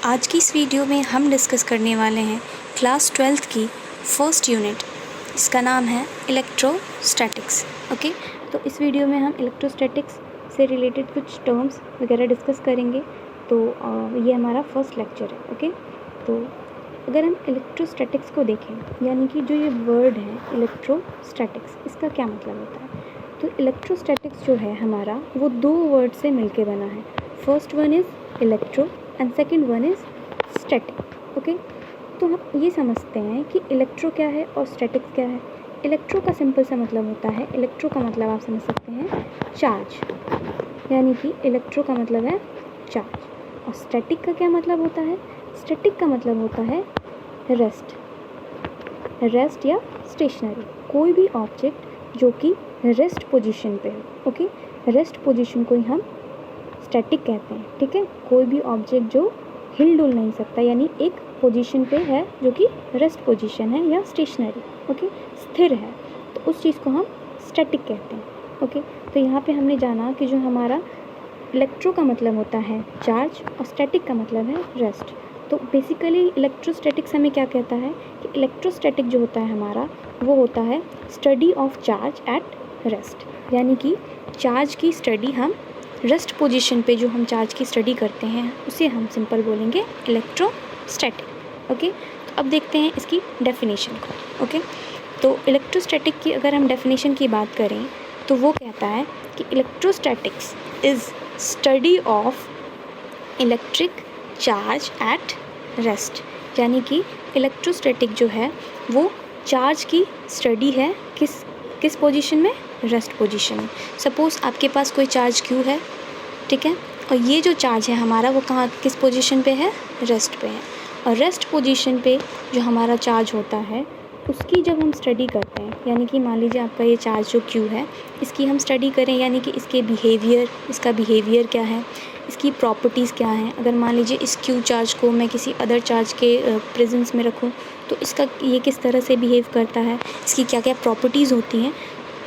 आज की इस वीडियो में हम डिस्कस करने वाले हैं क्लास 12th की फर्स्ट यूनिट। इसका नाम है इलेक्ट्रोस्टैटिक्स। ओके, तो इस वीडियो में हम इलेक्ट्रोस्टैटिक्स से रिलेटेड कुछ टर्म्स वगैरह डिस्कस करेंगे। तो ये हमारा फर्स्ट लेक्चर है। ओके, तो अगर हम इलेक्ट्रोस्टैटिक्स को देखें, यानी कि जो ये वर्ड है इलेक्ट्रोस्टैटिक्स, इसका क्या मतलब होता है। तो इलेक्ट्रोस्टैटिक्स जो है हमारा, वो दो वर्ड से मिलके बना है। First one is electro and second one is static. Okay, तो हम ये समझते हैं कि इलेक्ट्रो क्या है और स्टैटिक्स क्या है। इलेक्ट्रो का सिंपल सा मतलब होता है, इलेक्ट्रो का मतलब आप समझ सकते हैं चार्ज, यानी कि इलेक्ट्रो का मतलब है चार्ज। और स्टैटिक का क्या मतलब होता है। स्टैटिक का मतलब होता है रेस्ट या स्टेशनरी, कोई भी ऑब्जेक्ट जो कि रेस्ट पोजीशन पे हो। ओके, रेस्ट पोजीशन को ही हम स्टैटिक कहते हैं। ठीक है, कोई भी ऑब्जेक्ट जो हिल डुल नहीं सकता, यानी एक पोजीशन पे है जो कि रेस्ट पोजीशन है या स्टेशनरी। ओके, स्थिर है, तो उस चीज़ को हम स्टैटिक कहते हैं। ओके, तो यहाँ पे हमने जाना कि जो हमारा इलेक्ट्रो का मतलब होता है चार्ज और स्टैटिक का मतलब है रेस्ट। तो बेसिकली इलेक्ट्रोस्टैटिक्स हमें क्या कहता है कि इलेक्ट्रोस्टैटिक जो होता है हमारा, वो होता है study of charge at rest, यानी कि चार्ज की स्टडी हम रेस्ट पोजीशन पे जो हम चार्ज की स्टडी करते हैं उसे हम सिंपल बोलेंगे इलेक्ट्रोस्टैटिक। ओके, तो अब देखते हैं इसकी डेफिनेशन को। ओके, तो इलेक्ट्रोस्टैटिक की अगर हम डेफिनेशन की बात करें तो वो कहता है कि electrostatics is study of electric charge at rest, यानी कि इलेक्ट्रोस्टैटिक जो है वो चार्ज की स्टडी है किस पोजीशन में, रेस्ट पोजीशन में। सपोज़ आपके पास कोई चार्ज क्यू है, ठीक है, और ये जो चार्ज है हमारा वो कहाँ किस पोजीशन पे है, रेस्ट पे है। और रेस्ट पोजीशन पे जो हमारा चार्ज होता है उसकी जब हम स्टडी करते हैं, यानी कि मान लीजिए आपका ये चार्ज जो क्यू है इसकी हम स्टडी करें, यानी कि इसका बिहेवियर क्या है, इसकी प्रॉपर्टीज़ क्या हैं। अगर मान लीजिए इस क्यू चार्ज को मैं किसी अदर चार्ज के प्रेजेंस में रखूं तो इसका ये किस तरह से बिहेव करता है, इसकी क्या क्या प्रॉपर्टीज़ होती हैं,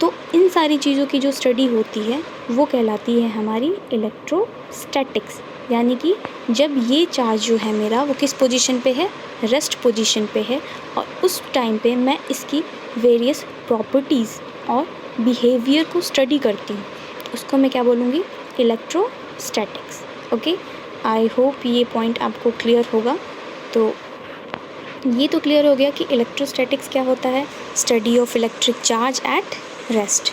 तो इन सारी चीज़ों की जो स्टडी होती है वो कहलाती है हमारी इलेक्ट्रोस्टैटिक्स। यानी कि जब ये चार्ज जो है मेरा वो किस पोजीशन पे है, रेस्ट पोजीशन पे है, और उस टाइम पे मैं इसकी वेरियस प्रॉपर्टीज़ और बिहेवियर को स्टडी करती हूँ, तो उसको मैं क्या बोलूँगी, इलेक्ट्रोस्टैटिक्स। ओके, आई होप ये पॉइंट आपको क्लियर होगा। तो ये तो क्लियर हो गया कि इलेक्ट्रोस्टैटिक्स क्या होता है, study of electric charge at rest.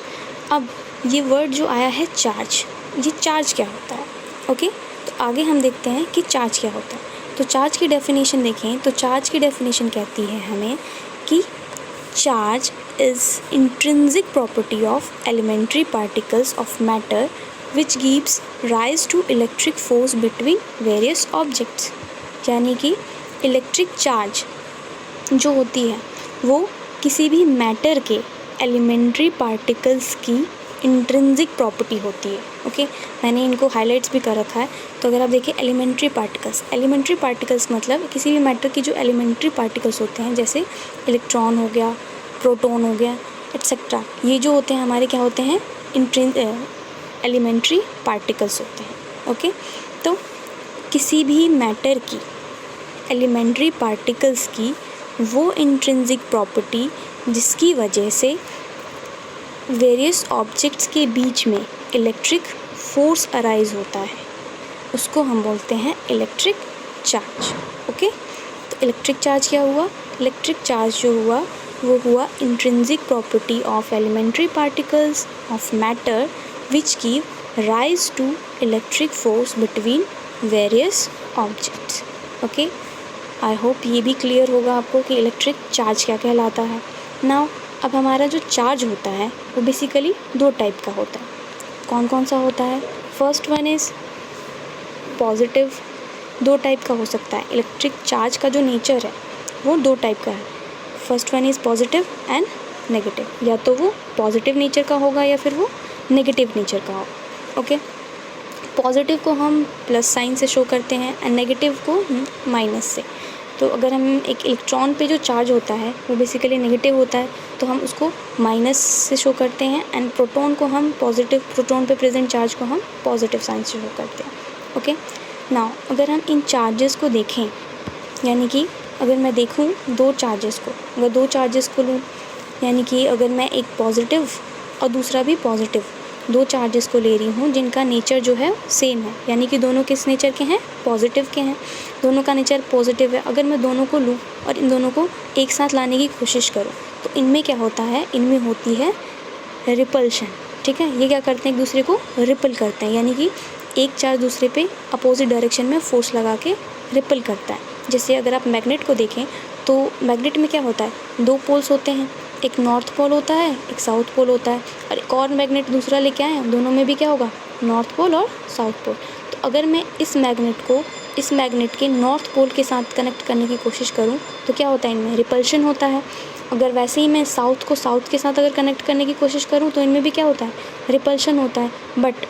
अब ये वर्ड जो आया है चार्ज, ये चार्ज क्या होता है। ओके, तो आगे हम देखते हैं कि चार्ज क्या होता है। तो चार्ज की डेफिनेशन देखें तो चार्ज की डेफिनेशन कहती है हमें कि charge is intrinsic property of elementary particles of matter which gives rise to electric force between various objects, यानी कि इलेक्ट्रिक चार्ज जो होती है वो किसी भी मैटर के एलिमेंट्री पार्टिकल्स की इंट्रिंसिक प्रॉपर्टी होती है। ओके, मैंने इनको हाईलाइट्स भी कर रखा है। तो अगर आप देखिए एलिमेंट्री पार्टिकल्स मतलब किसी भी मैटर की जो एलिमेंट्री पार्टिकल्स होते हैं, जैसे इलेक्ट्रॉन हो गया, प्रोटॉन हो गया, एट्सेट्रा, ये जो होते हैं हमारे क्या होते हैं, एलिमेंट्री पार्टिकल्स होते हैं। ओके, तो किसी भी मैटर की एलिमेंट्री पार्टिकल्स की वो इंट्रिंसिक प्रॉपर्टी जिसकी वजह से वेरियस ऑब्जेक्ट्स के बीच में इलेक्ट्रिक फोर्स अराइज होता है, उसको हम बोलते हैं इलेक्ट्रिक चार्ज। ओके, तो इलेक्ट्रिक चार्ज क्या हुआ, इलेक्ट्रिक चार्ज जो हुआ वो हुआ intrinsic property of elementary particles of matter which give rise to electric force between various objects. Okay, I hope ये भी क्लियर होगा आपको कि इलेक्ट्रिक चार्ज क्या कहलाता है। नाउ अब हमारा जो चार्ज होता है वो बेसिकली दो टाइप का होता है। कौन कौन सा होता है, फर्स्ट वन इज़ पॉजिटिव, दो टाइप का हो सकता है। इलेक्ट्रिक चार्ज का जो नेचर है वो दो टाइप का है, first one is positive and negative. या तो वो पॉजिटिव नेचर का होगा या फिर वो नेगेटिव नेचर का होगा। ओके, पॉजिटिव को हम प्लस साइन से शो करते हैं एंड नेगेटिव को माइनस से। तो अगर हम एक इलेक्ट्रॉन पे जो चार्ज होता है वो बेसिकली नेगेटिव होता है तो हम उसको माइनस से शो करते हैं, एंड प्रोटॉन को हम पॉजिटिव, प्रोटॉन पे प्रेजेंट चार्ज को हम पॉजिटिव साइन से शो करते हैं। ओके, नाउ अगर हम इन चार्जेस को देखें, यानी कि अगर मैं देखूं दो चार्जेस को, अगर दो चार्जेस को लूँ, यानी कि अगर मैं एक पॉजिटिव और दूसरा भी पॉजिटिव, दो चार्जेस को ले रही हूँ जिनका नेचर जो है सेम है, यानी कि दोनों किस नेचर के हैं, पॉजिटिव के हैं, दोनों का नेचर पॉजिटिव है। अगर मैं दोनों को लूँ और इन दोनों को एक साथ लाने की कोशिश करूँ तो इनमें क्या होता है, इनमें होती है रिपल्शन। ठीक है, ये क्या करते हैं, एक दूसरे को रिपल करते हैं, यानी कि एक चार्ज दूसरे पे अपोजिट डायरेक्शन में फोर्स लगा के रिपल करता है। जैसे अगर आप मैग्नेट को देखें तो मैग्नेट में क्या होता है, दो पोल्स होते हैं, एक नॉर्थ पोल होता है, एक साउथ पोल होता है, और एक और मैग्नेट दूसरा लेके आए हैं, दोनों में भी क्या होगा, नॉर्थ पोल और साउथ पोल। तो अगर मैं इस मैग्नेट को इस मैग्नेट के नॉर्थ पोल के साथ कनेक्ट करने की कोशिश करूं तो क्या होता है, इनमें रिपल्शन होता है। अगर वैसे ही मैं साउथ को साउथ के साथ अगर कनेक्ट करने की कोशिश करूं तो इनमें भी क्या होता है, रिपल्शन होता है। बट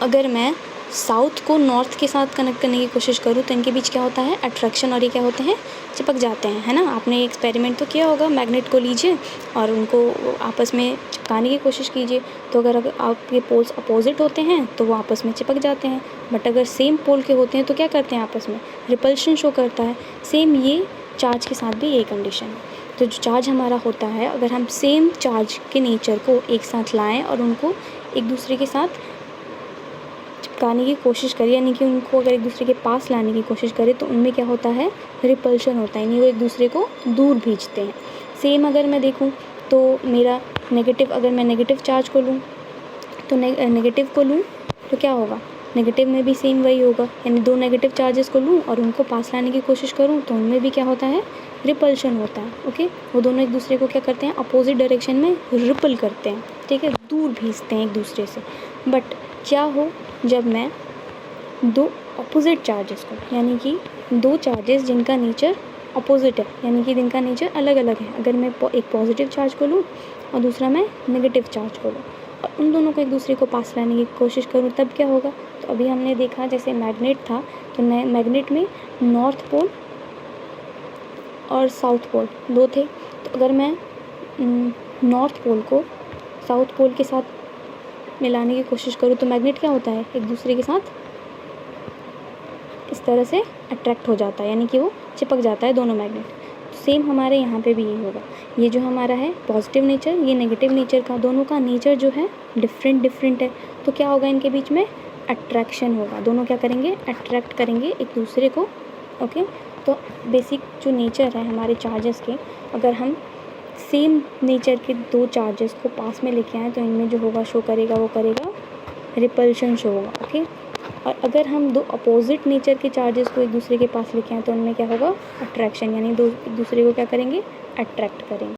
अगर मैं साउथ को नॉर्थ के साथ कनेक्ट करने की कोशिश करूँ तो इनके बीच क्या होता है, अट्रैक्शन, और ये क्या होते हैं, चिपक जाते हैं, है ना। आपने एक्सपेरिमेंट तो किया होगा, मैग्नेट को लीजिए और उनको आपस में चिपकाने की कोशिश कीजिए, तो अगर आपके पोल्स अपोजिट होते हैं तो वो आपस में चिपक जाते हैं। बट अगर सेम पोल के होते हैं तो क्या करते हैं, आपस में रिपल्शन शो करता है। सेम ये चार्ज के साथ भी ये कंडीशन है। तो जो चार्ज हमारा होता है, अगर हम सेम चार्ज के नेचर को एक साथ लाएँ और उनको एक दूसरे के साथ चिपकाने की कोशिश करें, यानी कि उनको अगर एक दूसरे के पास लाने की कोशिश करें तो उनमें क्या होता है, रिपल्शन होता है, यानी वो एक दूसरे को दूर खींचते हैं। सेम अगर मैं देखूं तो मेरा नेगेटिव, अगर मैं नेगेटिव चार्ज को लूं तो नेगेटिव को लूं तो क्या होगा, नेगेटिव में भी सेम वही होगा, यानी दो नेगेटिव चार्जेस को लूँ और उनको पास लाने की कोशिश करूँ तो उनमें भी क्या होता है, रिपल्शन होता है। ओके, वो दोनों एक दूसरे को क्या करते हैं, अपोजिट डायरेक्शन में रिपल करते हैं, ठीक है, दूर खींचते हैं एक दूसरे से। बट क्या हो जब मैं दो अपोजिट चार्जेस को, यानी कि दो चार्जेस जिनका नेचर अपोजिट है, यानी कि जिनका नेचर अलग अलग है, अगर मैं एक पॉजिटिव चार्ज को लूँ और दूसरा मैं नेगेटिव चार्ज को लूँ और उन दोनों को एक दूसरे को पास लाने की कोशिश करूँ, तब क्या होगा। तो अभी हमने देखा जैसे मैग्नेट था, तो मैग्नेट में नॉर्थ पोल और साउथ पोल दो थे। तो अगर मैं नॉर्थ पोल को साउथ पोल के साथ मिलाने की कोशिश करूँ तो मैग्नेट क्या होता है, एक दूसरे के साथ इस तरह से अट्रैक्ट हो जाता है, यानी कि वो चिपक जाता है दोनों मैग्नेट। तो सेम हमारे यहाँ पे भी ये होगा, ये जो हमारा है पॉजिटिव नेचर, ये नेगेटिव नेचर का, दोनों का नेचर जो है डिफरेंट है। तो क्या होगा, इनके बीच में अट्रैक्शन होगा, दोनों क्या करेंगे, अट्रैक्ट करेंगे एक दूसरे को। ओके, तो बेसिक जो नेचर है हमारे चार्जेस के, अगर हम सेम नेचर के दो चार्जेस को पास में लेके आएँ तो इनमें जो होगा शो करेगा, वो करेगा रिपल्शन शो होगा। ओके, और अगर हम दो अपोजिट नेचर के चार्जेस को एक दूसरे के पास लेके आएँ तो उनमें क्या होगा, अट्रैक्शन, यानी दो एक दूसरे को क्या करेंगे, अट्रैक्ट करेंगे।